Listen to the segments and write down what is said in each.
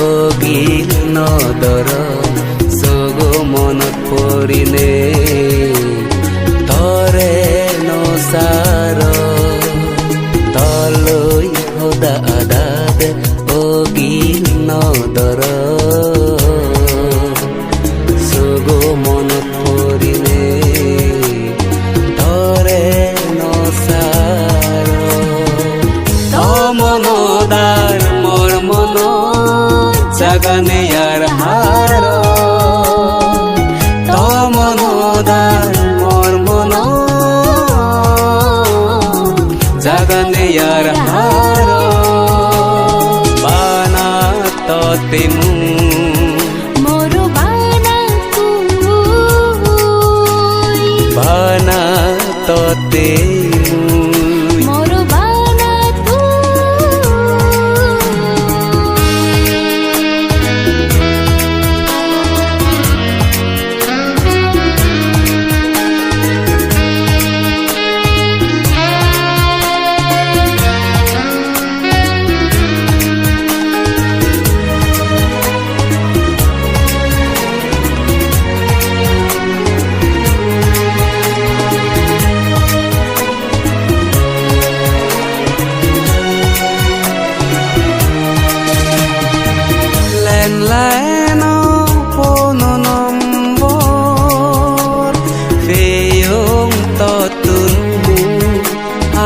অগিল নদৰ চগু মনত পৰিলে তৰে নচাৰ তলৈ সদা আদাত অগিল নদৰ চগু মনত পৰিলে তৰে নচাৰ মনদাৰ মোৰ মন জাগানে ইয়াৰ হাৰ মনদাৰ মোৰ মন জাগানে ইয়াৰ হার বানা ততে মোর বানা ততে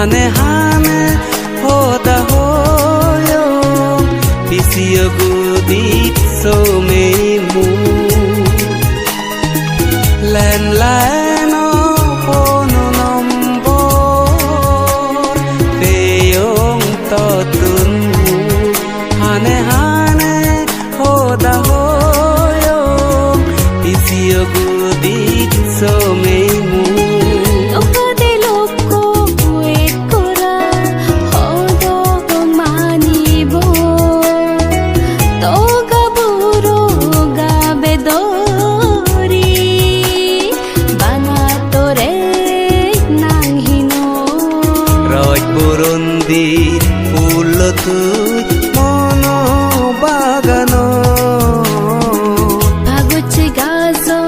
hane hane hoda hoyo pisio gudit so memu len leno pono nombor peyong totunmu hane hane hoda hoyo pisio gudit so memu Burundir full tuj mono bagano Paguchi gazo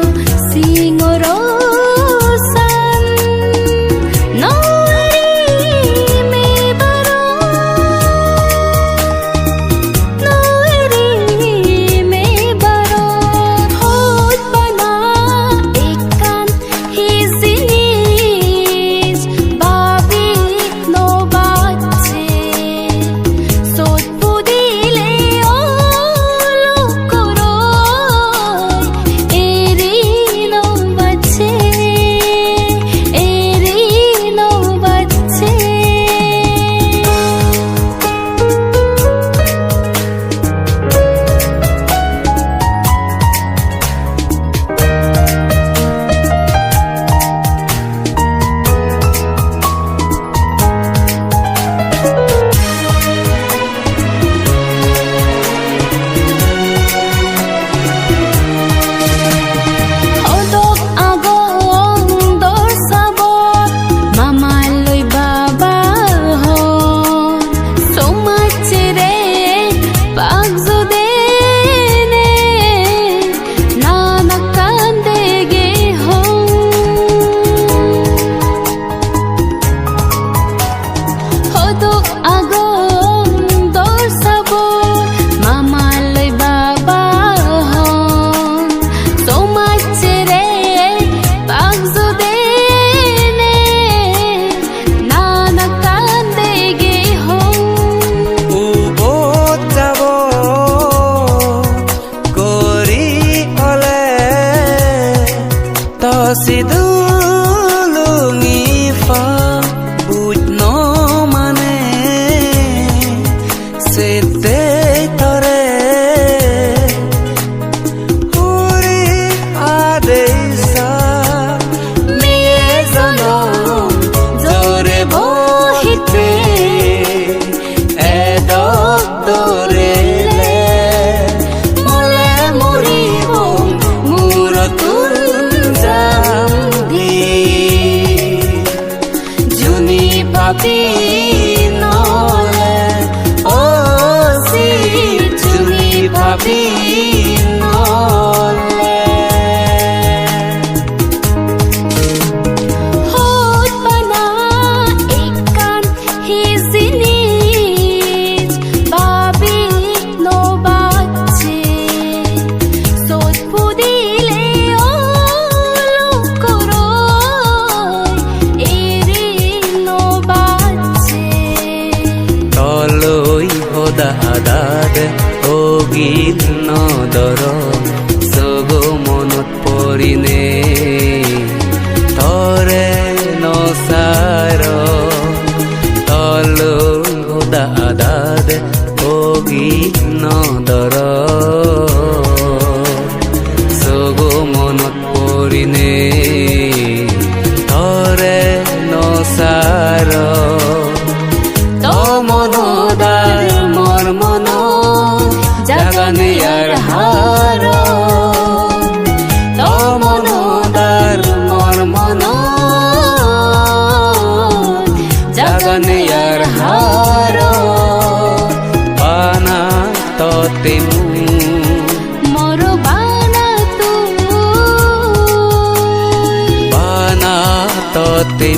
singorosan Noari me baro Hot bana ikan hizinis Babi no sidulungi fa bujno mane sete tore huri adesa miezono jore bohite edok dorele mole muribo muratun jam দৰ চগু মনত পৰিনে তৰে নচাৰ তলু গোদা আদাদে বগি নদৰ চগু মনত পৰিনে তৰে নচাৰ তমনোদাৰ মোৰ মন জাগানে ইয়াৰ হাৰ তমনোদাৰ মোৰ মন জাগানে ইয়াৰ হাৰ বানা ততে মোৰ বানা তুই বানা ততে